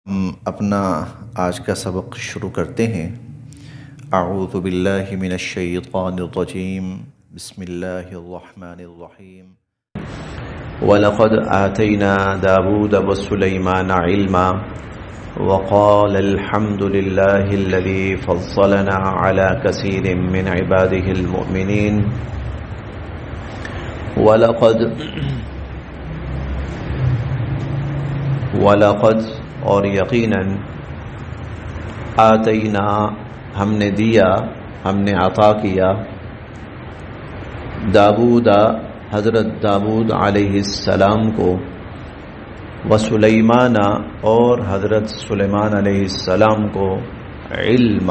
ہم اپنا آج کا سبق شروع کرتے ہیں۔ اعوذ باللہ من الشیطان الرجیم، بسم اللہ الرحمن الرحیم۔ وَلَقَدْ آتَيْنَا دَاوُودَ وَسُلَيْمَانَ عِلْمًا وَقَالَ الْحَمْدُ لِلَّهِ الَّذِي فَضَّلَنَا عَلَى كَثِيرٍ مِّنْ عِبَادِهِ الْمُؤْمِنِينَ وَلَقَدْ اور یقیناً آتینا ہم نے دیا، ہم نے عطا کیا، داود حضرت داود علیہ السلام کو، وسلیمان اور حضرت سلیمان علیہ السلام کو، علم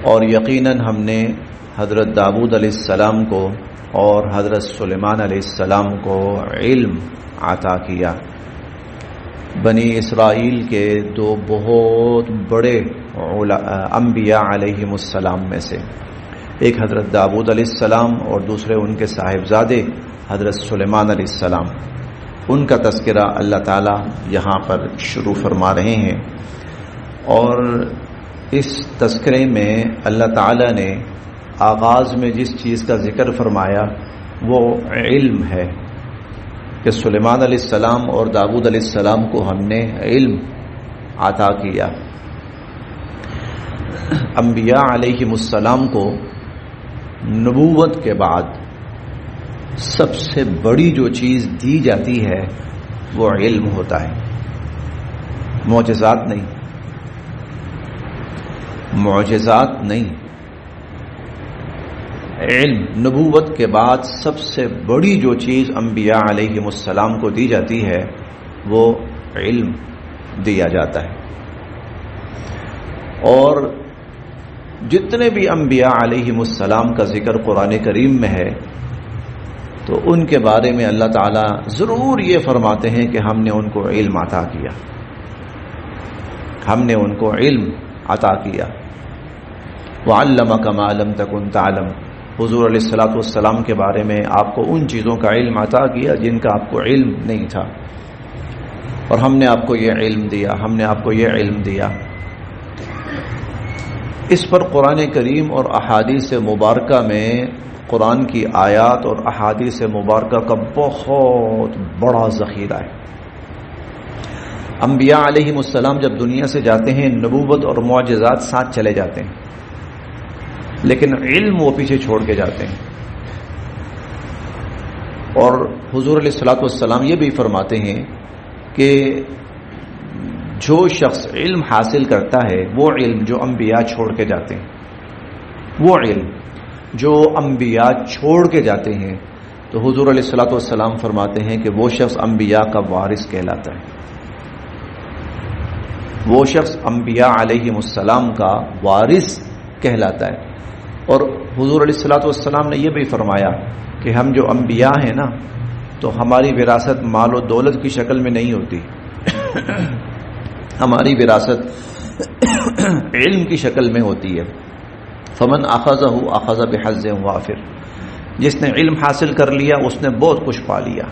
اور یقیناً ہم نے حضرت داود علیہ السلام کو اور حضرت سلیمان علیہ السلام کو علم عطا کیا۔ بنی اسرائیل کے دو بہت بڑے انبیاء علیہم السلام میں سے ایک حضرت داود علیہ السلام اور دوسرے ان کے صاحبزادے حضرت سلیمان علیہ السلام، ان کا تذکرہ اللہ تعالیٰ یہاں پر شروع فرما رہے ہیں، اور اس تذکرے میں اللہ تعالیٰ نے آغاز میں جس چیز کا ذکر فرمایا وہ علم ہے کہ سلیمان علیہ السلام اور داود علیہ السلام کو ہم نے علم عطا کیا۔ انبیاء علیہم السلام کو نبوت کے بعد سب سے بڑی جو چیز دی جاتی ہے وہ علم ہوتا ہے، معجزات نہیں، علم۔ نبوت کے بعد سب سے بڑی جو چیز انبیاء علیہم السلام کو دی جاتی ہے وہ علم دیا جاتا ہے، اور جتنے بھی انبیاء علیہم السلام کا ذکر قرآن کریم میں ہے تو ان کے بارے میں اللہ تعالیٰ ضرور یہ فرماتے ہیں کہ ہم نے ان کو علم عطا کیا، ہم نے ان کو علم عطا کیا۔ وَعَلَّمَكَ مَا لَمْ تَكُنْ تَعْلَمُ، حضور علیہ الصلوۃ والسلام کے بارے میں آپ کو ان چیزوں کا علم عطا کیا جن کا آپ کو علم نہیں تھا، اور ہم نے آپ کو یہ علم دیا، ہم نے آپ کو یہ علم دیا۔ اس پر قرآن کریم اور احادیث مبارکہ میں قرآن کی آیات اور احادیث مبارکہ کا بہت بڑا ذخیرہ ہے۔ انبیاء علیہم السلام جب دنیا سے جاتے ہیں نبوت اور معجزات ساتھ چلے جاتے ہیں، لیکن علم وہ پیچھے چھوڑ کے جاتے ہیں، اور حضور علیہ الصلوۃ والسلام یہ بھی فرماتے ہیں کہ جو شخص علم حاصل کرتا ہے وہ علم جو انبیاء چھوڑ کے جاتے ہیں، وہ علم جو انبیاء چھوڑ کے جاتے ہیں، تو حضور علیہ الصلوۃ والسلام فرماتے ہیں کہ وہ شخص انبیاء کا وارث کہلاتا ہے، وہ شخص انبیاء علیہم السلام کا وارث کہلاتا ہے۔ اور حضور علیہ الصلوۃ والسلام نے یہ بھی فرمایا کہ ہم جو انبیاء ہیں نا، تو ہماری وراثت مال و دولت کی شکل میں نہیں ہوتی، ہماری وراثت علم کی شکل میں ہوتی ہے۔ فمن اخذہ اخذ بحظ وافر، جس نے علم حاصل کر لیا اس نے بہت کچھ پا لیا،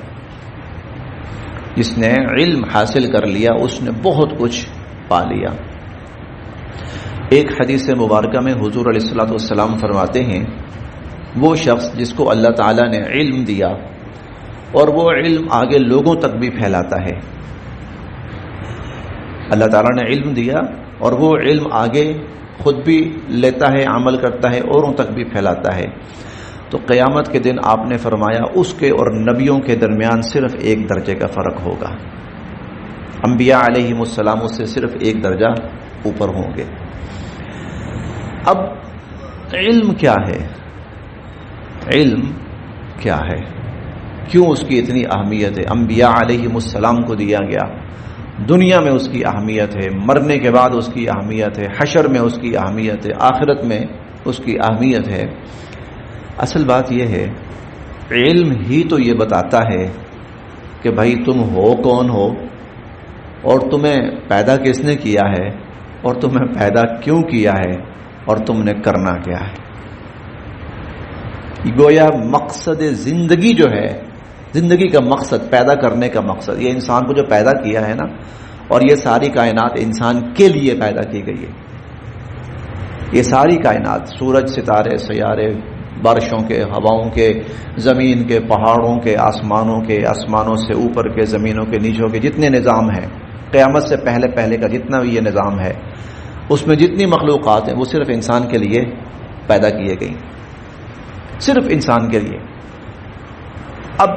جس نے علم حاصل کر لیا اس نے بہت کچھ پا لیا۔ ایک حدیث مبارکہ میں حضور علیہ الصلوۃ والسلام فرماتے ہیں وہ شخص جس کو اللہ تعالیٰ نے علم دیا اور وہ علم آگے لوگوں تک بھی پھیلاتا ہے، اللہ تعالیٰ نے علم دیا اور وہ علم آگے خود بھی لیتا ہے، عمل کرتا ہے، اوروں تک بھی پھیلاتا ہے، تو قیامت کے دن آپ نے فرمایا اس کے اور نبیوں کے درمیان صرف ایک درجے کا فرق ہوگا، انبیاء علیہم السلام سے صرف ایک درجہ اوپر ہوں گے۔ اب علم کیا ہے؟ علم کیا ہے؟ کیوں اس کی اتنی اہمیت ہے؟ انبیاء علیہم السلام کو دیا گیا، دنیا میں اس کی اہمیت ہے، مرنے کے بعد اس کی اہمیت ہے، حشر میں اس کی اہمیت ہے، آخرت میں اس کی اہمیت ہے۔ اصل بات یہ ہے علم ہی تو یہ بتاتا ہے کہ بھائی تم ہو کون ہو، اور تمہیں پیدا کس نے کیا ہے، اور تمہیں پیدا کیوں کیا ہے، اور تم نے کرنا کیا ہے۔ گویا مقصد زندگی جو ہے زندگی کا مقصد، پیدا کرنے کا مقصد، یہ انسان کو جو پیدا کیا ہے نا، اور یہ ساری کائنات انسان کے لیے پیدا کی گئی ہے. یہ ساری کائنات، سورج، ستارے، سیارے، بارشوں کے، ہواؤں کے، زمین کے، پہاڑوں کے، آسمانوں کے، آسمانوں سے اوپر کے، زمینوں کے نیچوں کے جتنے نظام ہیں، قیامت سے پہلے پہلے کا جتنا بھی یہ نظام ہے، اس میں جتنی مخلوقات ہیں وہ صرف انسان کے لیے پیدا کیے گئی، صرف انسان کے لیے. اب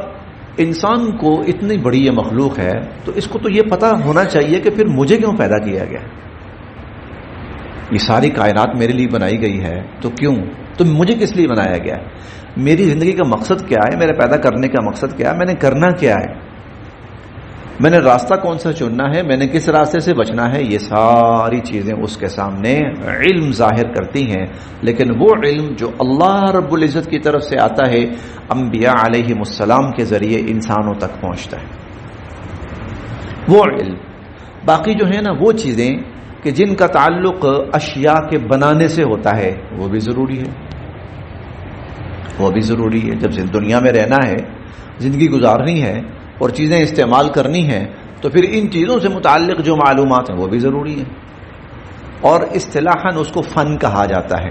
انسان کو اتنی بڑی یہ مخلوق ہے تو اس کو تو یہ پتہ ہونا چاہیے کہ پھر مجھے کیوں پیدا کیا گیا. یہ ساری کائنات میرے لیے بنائی گئی ہے تو کیوں، تو مجھے کس لیے بنایا گیا ہے، میری زندگی کا مقصد کیا ہے، میرے پیدا کرنے کا مقصد کیا ہے، میں نے کرنا کیا ہے، میں نے راستہ کون سا چننا ہے، میں نے کس راستے سے بچنا ہے. یہ ساری چیزیں اس کے سامنے علم ظاہر کرتی ہیں. لیکن وہ علم جو اللہ رب العزت کی طرف سے آتا ہے، انبیاء علیہم السلام کے ذریعے انسانوں تک پہنچتا ہے وہ علم. باقی جو ہے نا وہ چیزیں کہ جن کا تعلق اشیاء کے بنانے سے ہوتا ہے وہ بھی ضروری ہے، وہ بھی ضروری ہے. جب دنیا میں رہنا ہے، زندگی گزارنی ہے اور چیزیں استعمال کرنی ہیں تو پھر ان چیزوں سے متعلق جو معلومات ہیں وہ بھی ضروری ہیں. اور اصطلاحاً اس کو فن کہا جاتا ہے،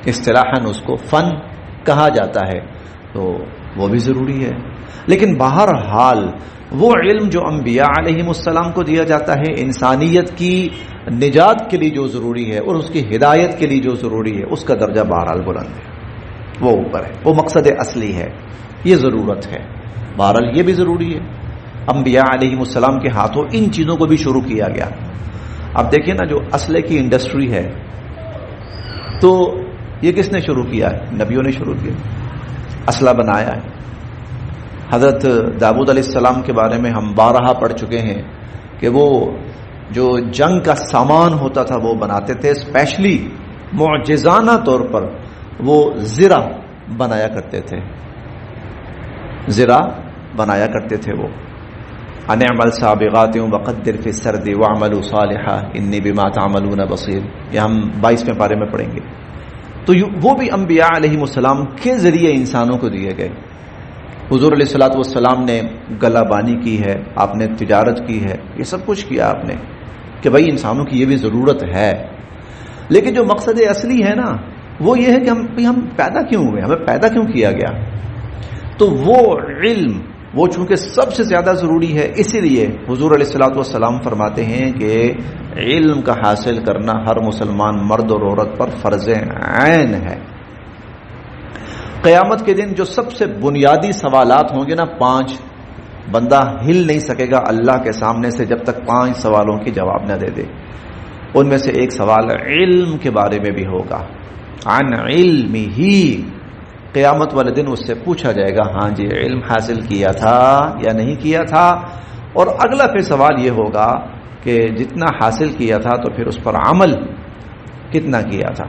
اصطلاحاً اس کو فن کہا جاتا ہے، تو وہ بھی ضروری ہے. لیکن بہرحال وہ علم جو انبیاء علیہم السلام کو دیا جاتا ہے، انسانیت کی نجات کے لیے جو ضروری ہے اور اس کی ہدایت کے لیے جو ضروری ہے، اس کا درجہ بہرحال بلند ہے، وہ اوپر ہے، وہ مقصد اصلی ہے، یہ ضرورت ہے. بہرحال یہ بھی ضروری ہے. انبیاء علیہم السلام کے ہاتھوں ان چیزوں کو بھی شروع کیا گیا. اب دیکھیں نا، جو اسلحے کی انڈسٹری ہے تو یہ کس نے شروع کیا ہے؟ نبیوں نے شروع کیا، اسلحہ بنایا ہے. حضرت داؤد علیہ السلام کے بارے میں ہم بارہا پڑھ چکے ہیں کہ وہ جو جنگ کا سامان ہوتا تھا وہ بناتے تھے. اسپیشلی معجزانہ طور پر وہ زرہ بنایا کرتے تھے، زرہ بنایا کرتے تھے. وہ ان اعمل سابغات وقدر فی السرد واعملوا صالحا انی بما تعملون بصیر، یہ ہم 22ویں پارے میں پڑھیں گے. تو وہ بھی انبیاء علیہم السلام کے ذریعے انسانوں کو دیے گئے. حضور علیہ الصلوۃ والسلام نے گلہ بانی کی ہے، آپ نے تجارت کی ہے، یہ سب کچھ کیا آپ نے کہ بھائی انسانوں کی یہ بھی ضرورت ہے. لیکن جو مقصد اصلی ہے نا وہ یہ ہے کہ ہم پیدا کیوں ہوئے، ہمیں پیدا کیوں کیا گیا. تو وہ علم، وہ چونکہ سب سے زیادہ ضروری ہے، اسی لیے حضور علیہ الصلوۃ والسلام فرماتے ہیں کہ علم کا حاصل کرنا ہر مسلمان مرد اور عورت پر فرض عین ہے. قیامت کے دن جو سب سے بنیادی سوالات ہوں گے نا، 5، بندہ ہل نہیں سکے گا اللہ کے سامنے سے جب تک 5 سوالوں کی جواب نہ دے دے. ان میں سے ایک سوال علم کے بارے میں بھی ہوگا. عن علمہ، قیامت والے دن اس سے پوچھا جائے گا ہاں جی علم حاصل کیا تھا یا نہیں کیا تھا. اور اگلا پھر سوال یہ ہوگا کہ جتنا حاصل کیا تھا تو پھر اس پر عمل کتنا کیا تھا.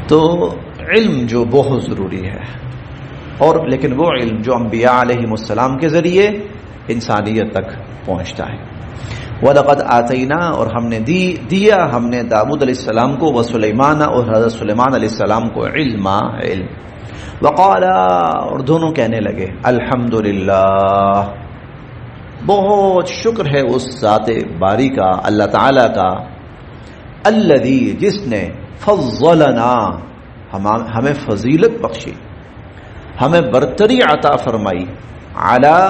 تو علم جو بہت ضروری ہے، اور لیکن وہ علم جو انبیاء علیہم السلام کے ذریعے انسانیت تک پہنچتا ہے. وَلَقَدْ آتَيْنَا، اور ہم نے دیا ہم نے داؤد علیہ السلام کو، وسلیمان، اور حضرت سلیمان علیہ السلام کو علم. وقالا، اور دونوں کہنے لگے الحمدللہ، بہت شکر ہے اس ذات باری کا، اللہ تعالی کا، الذی، جس نے فضلنا، ہمیں فضیلت بخشی، ہمیں برتری عطا فرمائی، علی،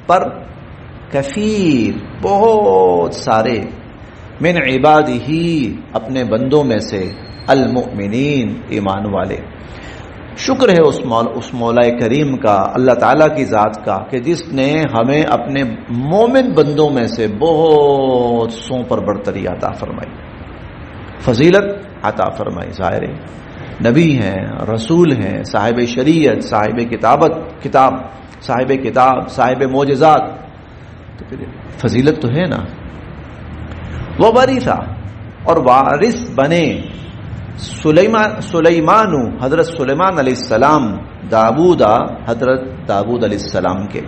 پر، کثیر، بہت سارے، من عبادہ، اپنے بندوں میں سے، المؤمنین، ایمان والے. شکر ہے اس مولا کریم کا، اللہ تعالیٰ کی ذات کا، کہ جس نے ہمیں اپنے مومن بندوں میں سے بہت سوں پر برتری عطا فرمائی، فضیلت عطا فرمائی. ظاہر نبی ہیں، رسول ہیں، صاحب شریعت، صاحب کتاب، صاحب معجزات، تو پھر فضیلت تو ہے نا. وہ وارثہ، اور وارث بنے، سلیمان، حضرت سلیمان علیہ السلام، داؤد، حضرت داؤد علیہ السلام کے.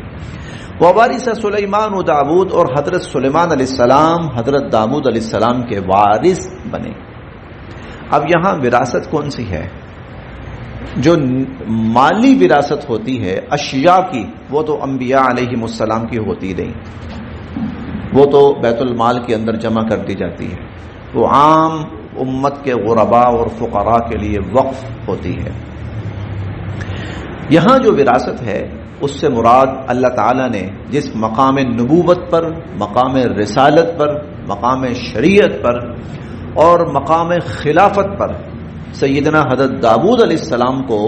ووارث سلیمان و داؤد، اور حضرت سلیمان علیہ السلام حضرت داؤد علیہ السلام کے وارث بنے. اب یہاں وراثت کون سی ہے؟ جو مالی وراثت ہوتی ہے اشیاء کی، وہ تو انبیاء علیہم السلام کی ہوتی نہیں، وہ تو بیت المال کے اندر جمع کر دی جاتی ہے، وہ عام امت کے غرباء اور فقراء کے لیے وقف ہوتی ہے۔ یہاں جو وراثت ہے اس سے مراد اللہ تعالیٰ نے جس مقام نبوت پر، مقام رسالت پر، مقام شریعت پر اور مقام خلافت پر سیدنا حضرت داؤد علیہ السلام کو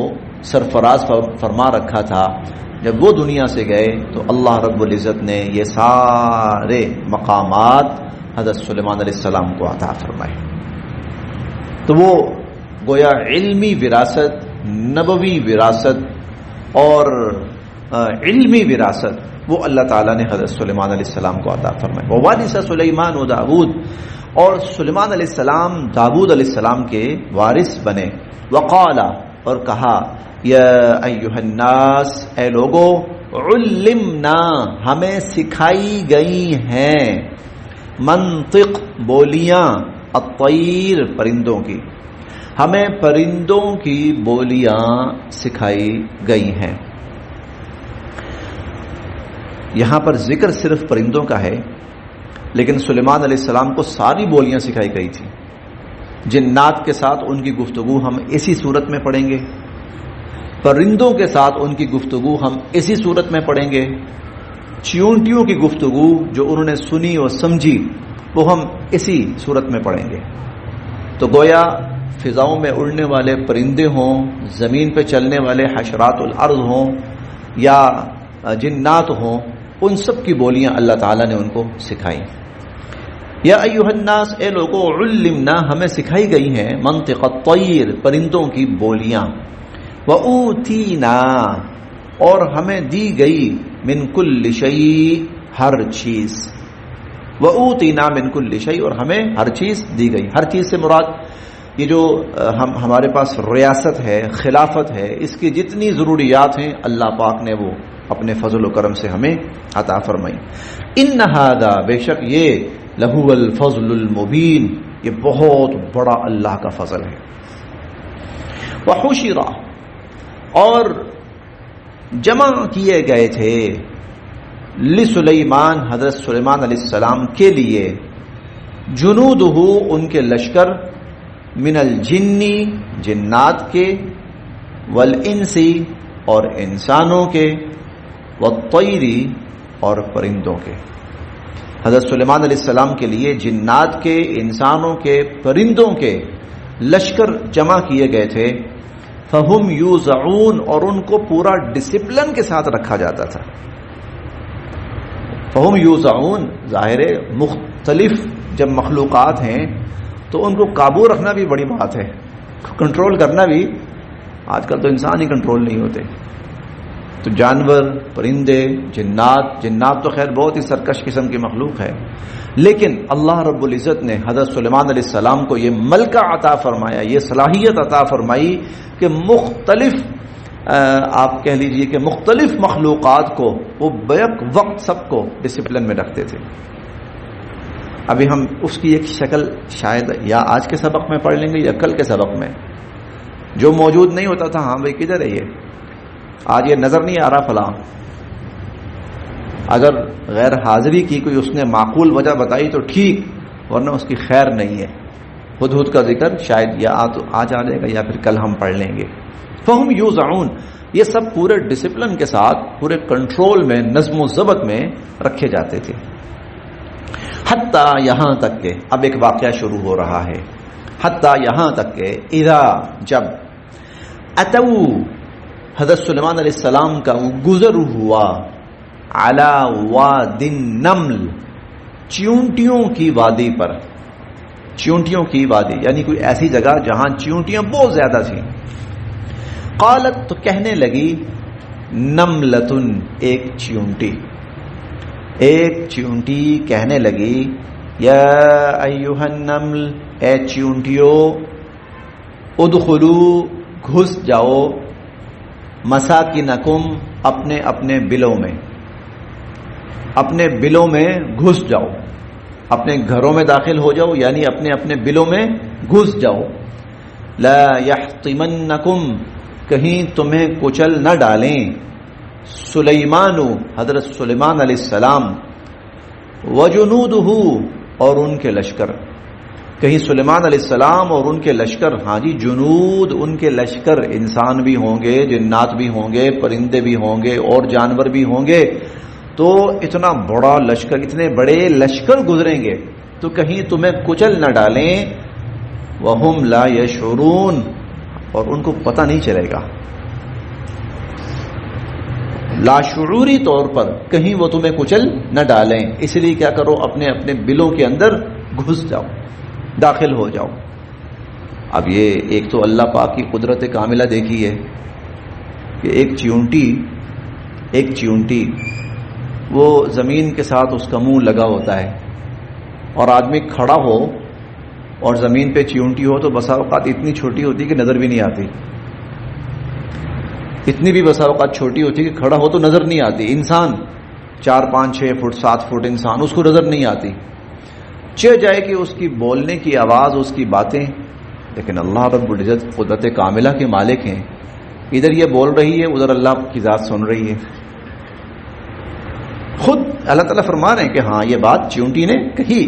سرفراز فرما رکھا تھا، جب وہ دنیا سے گئے تو اللہ رب العزت نے یہ سارے مقامات حضرت سلیمان علیہ السلام کو عطا فرمائے۔ تو وہ گویا علمی وراثت، نبوی وراثت اور علمی وراثت وہ اللہ تعالیٰ نے حضرت سلیمان علیہ السلام کو عطا فرمائے۔ ووارث سلیمان و داؤد، اور سلیمان علیہ السلام داؤد علیہ السلام کے وارث بنے۔ وقال، اور کہا، یا ایھا الناس، اے لوگو، علمنا، ہمیں سکھائی گئی ہیں، منطق، بولیاں، الطیر، پرندوں کی، ہمیں پرندوں کی بولیاں سکھائی گئی ہیں۔ یہاں پر ذکر صرف پرندوں کا ہے، لیکن سلیمان علیہ السلام کو ساری بولیاں سکھائی گئی تھی۔ جنات کے ساتھ ان کی گفتگو ہم اسی صورت میں پڑھیں گے، پرندوں کے ساتھ ان کی گفتگو ہم اسی صورت میں پڑھیں گے، چیونٹیوں کی گفتگو جو انہوں نے سنی اور سمجھی وہ ہم اسی صورت میں پڑھیں گے۔ تو گویا فضاؤں میں اڑنے والے پرندے ہوں، زمین پہ چلنے والے حشرات الارض ہوں یا جنات ہوں، ان سب کی بولیاں اللہ تعالیٰ نے ان کو سکھائی۔ یا ایھا الناس، اے لوگو، علمنا، ہمیں سکھائی گئی ہیں، منطق الطیر، پرندوں کی بولیاں، وَأُوتِينَا، اور ہمیں دی گئی، من کل شیء، ہر چیز، وَأُوتِينَا من کل شیء، اور ہمیں ہر چیز دی گئی۔ ہر چیز سے مراد یہ جو ہمارے پاس ریاست ہے، خلافت ہے، اس کی جتنی ضروریات ہیں اللہ پاک نے وہ اپنے فضل و کرم سے ہمیں عطا فرمائی۔ ان ھذا، بے شک یہ، لہو الفضل المبین، یہ بہت بڑا اللہ کا فضل ہے۔ وحشر، اور جمع کیے گئے تھے، لسلیمان، حضرت سلیمان علیہ السلام کے لیے، جنودہ، ان کے لشکر، من الجن، جنات کے، والانس، اور انسانوں کے، والطیر، اور پرندوں کے۔ حضرت سلیمان علیہ السلام کے لیے جنات کے، انسانوں کے، پرندوں کے لشکر جمع کیے گئے تھے۔ فہم یوزعون، اور ان کو پورا ڈسپلن کے ساتھ رکھا جاتا تھا۔ فہم یوزعون، ظاہر ہے مختلف جب مخلوقات ہیں تو ان کو قابو رکھنا بھی بڑی بات ہے، کنٹرول کرنا بھی، آج کل تو انسان ہی کنٹرول نہیں ہوتے، تو جانور، پرندے، جنات تو خیر بہت ہی سرکش قسم کی مخلوق ہے، لیکن اللہ رب العزت نے حضرت سلیمان علیہ السلام کو یہ ملکہ عطا فرمایا، یہ صلاحیت عطا فرمائی کہ مختلف آپ کہہ لیجئے کہ مختلف مخلوقات کو وہ بیک وقت سب کو ڈسپلن میں رکھتے تھے۔ ابھی ہم اس کی ایک شکل شاید یا آج کے سبق میں پڑھ لیں گے یا کل کے سبق میں، جو موجود نہیں ہوتا تھا، ہاں بھائی کدھر ہے یہ، آج یہ نظر نہیں آ رہا فلاں، اگر غیر حاضری کی کوئی اس نے معقول وجہ بتائی تو ٹھیک، ورنہ اس کی خیر نہیں ہے۔ ہدہد کا ذکر شاید یا آج آ جائے گا یا پھر کل ہم پڑھ لیں گے۔ فہم یوزعون، یہ سب پورے ڈسپلن کے ساتھ، پورے کنٹرول میں، نظم و ضبط میں رکھے جاتے تھے۔ حتیٰ، یہاں تک کہ، اب ایک واقعہ شروع ہو رہا ہے، حتیٰ یہاں تک کہ، اذا، جب، اتو، حضرت سلیمان علیہ السلام کا گزر ہوا، علی واد النمل، چیونٹیوں کی وادی پر، چیونٹیوں کی وادی یعنی کوئی ایسی جگہ جہاں چیونٹیاں بہت زیادہ تھیں۔ قالت، تو کہنے لگی، نملتن، ایک چیونٹی کہنے لگی، یا ایھا النمل، اے چیونٹیو، ادخلوا، گھس جاؤ، مساکنکم، اپنے اپنے بلوں میں، اپنے بلوں میں گھس جاؤ، اپنے گھروں میں داخل ہو جاؤ، یعنی اپنے اپنے بلوں میں گھس جاؤ۔ لا یحطمنکم، کہیں تمہیں کچل نہ ڈالیں. سلیمان، حضرت سلیمان علیہ السلام، وجنودہ، اور ان کے لشکر. کہیں سلیمان علیہ السلام اور ان کے لشکر، ہاں جی جنود، ان کے لشکر، انسان بھی ہوں گے، جنات بھی ہوں گے، پرندے بھی ہوں گے اور جانور بھی ہوں گے. تو اتنا بڑا لشکر، اتنے بڑے لشکر گزریں گے تو کہیں تمہیں کچل نہ ڈالیں. وَهُمْ لَا يَشْعُرُونَ، اور ان کو پتہ نہیں چلے گا. لاشعوری طور پر کہیں وہ تمہیں کچل نہ ڈالیں. اس لیے کیا کرو، اپنے اپنے بلوں کے اندر گھس جاؤ، داخل ہو جاؤ. اب یہ ایک تو اللہ پاک کی قدرت کاملہ دیکھی ہے کہ ایک چیونٹی وہ زمین کے ساتھ اس کا منہ لگا ہوتا ہے، اور آدمی کھڑا ہو اور زمین پہ چیونٹی ہو تو بسا اوقات اتنی چھوٹی ہوتی کہ نظر بھی نہیں آتی. اتنی بھی بسا اوقات چھوٹی ہوتی کہ کھڑا ہو تو نظر نہیں آتی. انسان 4 5 6 فٹ 7 فٹ انسان، اس کو نظر نہیں آتی. چہ جائے کہ اس کی بولنے کی آواز، اس کی باتیں، لیکن اللہ رب العزت قدرت کاملہ کے مالک ہیں. ادھر یہ بول رہی ہے، ادھر اللہ کی ذات سن رہی ہے. خود اللہ تعالیٰ فرما رہے ہیں کہ ہاں یہ بات چیونٹی نے کہی.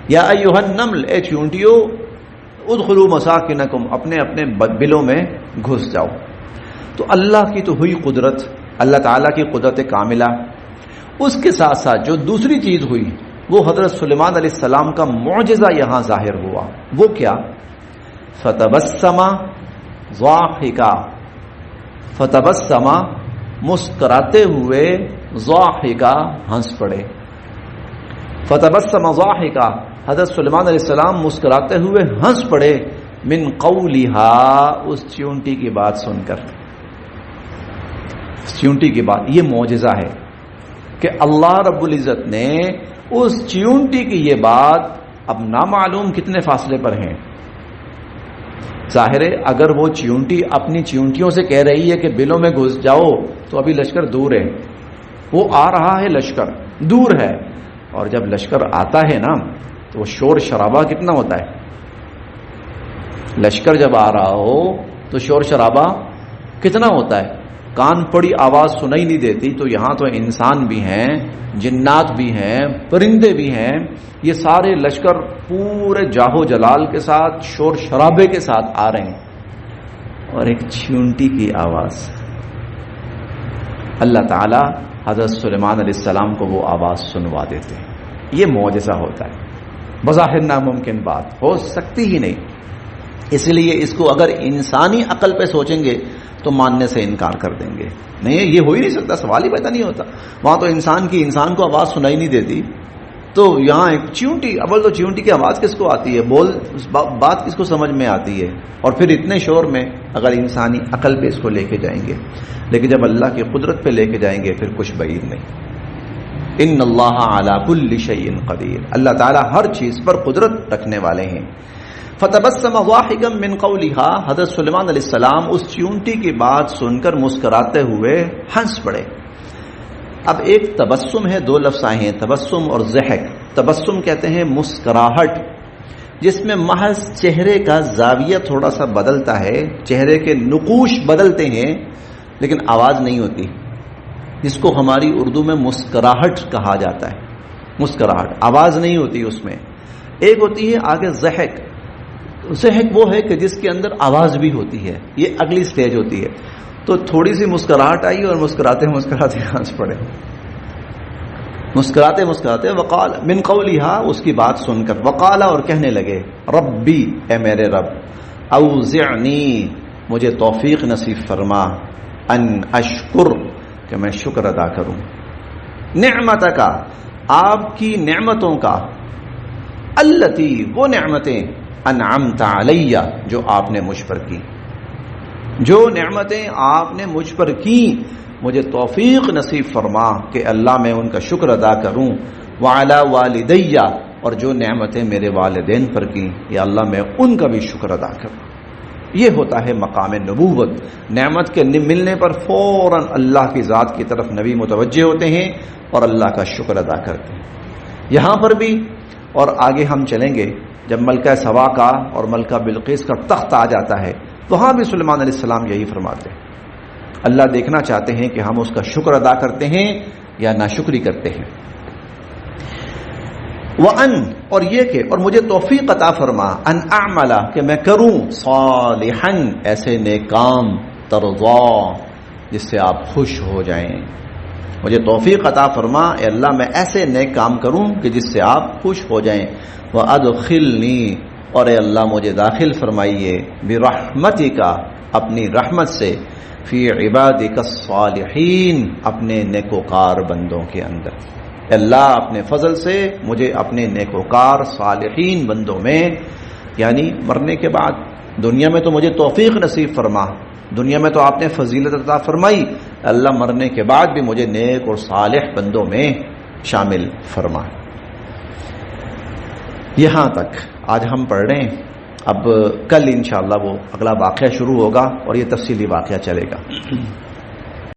یا ایھا النمل، اے چیونٹیو، ادخلوا مساکنکم، اپنے اپنے بلوں میں گھس جاؤ. تو اللہ کی تو ہوئی قدرت، اللہ تعالیٰ کی قدرت کاملہ. اس کے ساتھ ساتھ جو دوسری چیز ہوئی وہ حضرت سلیمان علیہ السلام کا معجزہ یہاں ظاہر ہوا. وہ کیا؟ فتبسم ضاحکا، فتبسم، مسکراتے ہوئے، ضاحکا، ہنس پڑے. فتبسم ضاحکا، حضرت سلیمان علیہ السلام مسکراتے ہوئے ہنس پڑے. من قولہا، اس چیونٹی کی بات سن کر. چیونٹی کی بات، یہ معجزہ ہے کہ اللہ رب العزت نے اس چیونٹی کی یہ بات، اب نامعلوم کتنے فاصلے پر ہیں. ظاہر ہے اگر وہ چیونٹی اپنی چیونٹیوں سے کہہ رہی ہے کہ بلوں میں گھس جاؤ تو ابھی لشکر دور ہے. وہ آ رہا ہے، لشکر دور ہے، اور جب لشکر آتا ہے نا تو وہ شور شرابہ کتنا ہوتا ہے. لشکر جب آ رہا ہو تو شور شرابہ کتنا ہوتا ہے. کان پڑی آواز سنائی نہیں دیتی. تو یہاں تو انسان بھی ہیں، جنات بھی ہیں، پرندے بھی ہیں. یہ سارے لشکر پورے جاہو جلال کے ساتھ، شور شرابے کے ساتھ آ رہے ہیں، اور ایک چیونٹی کی آواز. اللہ تعالی حضرت سلیمان علیہ السلام کو وہ آواز سنوا دیتے ہیں. یہ معجزہ ہوتا ہے. بظاہر ناممکن بات ہو سکتی ہی نہیں. اس لیے اس کو اگر انسانی عقل پہ سوچیں گے تو ماننے سے انکار کر دیں گے. نہیں، یہ ہو ہی نہیں سکتا، سوال ہی پیدا نہیں ہوتا. وہاں تو انسان کو آواز سنائی نہیں دیتی، تو یہاں ایک چیونٹی. اول تو چیونٹی کی آواز کس کو آتی ہے، بات کس کو سمجھ میں آتی ہے، اور پھر اتنے شور میں اگر انسانی عقل پہ اس کو لے کے جائیں گے. لیکن جب اللہ کی قدرت پہ لے کے جائیں گے پھر کچھ بعید نہیں. ان اللہ علی کل شیء قدیر، اللہ تعالیٰ ہر چیز پر قدرت رکھنے والے ہیں. فتبسم ضاحکا من قولها، حضرت سلیمان علیہ السلام اس چیونٹی کی بات سن کر مسکراتے ہوئے ہنس پڑے. اب ایک تبسم ہے، 2 لفظ آئے ہیں، تبسم اور ضحک. تبسم کہتے ہیں مسکراہٹ، جس میں محض چہرے کا زاویہ تھوڑا سا بدلتا ہے، چہرے کے نقوش بدلتے ہیں لیکن آواز نہیں ہوتی، جس کو ہماری اردو میں مسکراہٹ کہا جاتا ہے. مسکراہٹ، آواز نہیں ہوتی اس میں. ایک ہوتی ہے آگے ضحک. ضحک وہ ہے کہ جس کے اندر آواز بھی ہوتی ہے، یہ اگلی سٹیج ہوتی ہے. تو تھوڑی سی مسکراہٹ آئی اور مسکراتے مسکراتے ہنس پڑے. مسکراتے مسکراتے وقال من قولها، اس کی بات سن کر، وقال، اور کہنے لگے، ربی، اے میرے رب، اوزعنی، مجھے توفیق نصیب فرما، ان اشکر، کہ میں شکر ادا کروں، نعمتک، آپ کی نعمتوں کا، التی، وہ نعمتیں، انعمت علی، جو آپ نے مجھ پر کی. جو نعمتیں آپ نے مجھ پر کی مجھے توفیق نصیب فرما کہ اللہ میں ان کا شکر ادا کروں. وعلی والدی، اور جو نعمتیں میرے والدین پر کی یا اللہ میں ان کا بھی شکر ادا کروں. یہ ہوتا ہے مقام نبوت. نعمت کے ملنے پر فوراً اللہ کی ذات کی طرف نبی متوجہ ہوتے ہیں اور اللہ کا شکر ادا کرتے ہیں. یہاں پر بھی اور آگے ہم چلیں گے، جب ملکہ سبا کا اور ملکہ بلقیس کا تخت آ جاتا ہے وہاں بھی سلیمان علیہ السلام یہی فرماتے ہیں، اللہ دیکھنا چاہتے ہیں کہ ہم اس کا شکر ادا کرتے ہیں یا ناشکری کرتے ہیں۔ وَأَن، اور یہ کہ اور مجھے توفیق عطا فرما، ان اعمل، کہ میں کروں، صالحا، ایسے نیک کام، ترضا، جس سے آپ خوش ہو جائیں، مجھے توفیق عطا فرما اے اللہ میں ایسے نیک کام کروں کہ جس سے آپ خوش ہو جائیں، وَأَدْخِلْنِي، اور اے اللہ مجھے داخل فرمائیے، برحمتک، اپنی رحمت سے، فی عبادک الصالحین، اپنے نیکوکار بندوں کے اندر، اللہ اپنے فضل سے مجھے اپنے نیکوکار صالحین بندوں میں، یعنی مرنے کے بعد دنیا میں تو مجھے توفیق نصیب فرما، دنیا میں تو آپ نے فضیلت عطا فرمائی، اللہ مرنے کے بعد بھی مجھے نیک اور صالح بندوں میں شامل فرما۔ یہاں تک آج ہم پڑھ رہے ہیں، اب کل انشاءاللہ وہ اگلا واقعہ شروع ہوگا اور یہ تفصیلی واقعہ چلے گا۔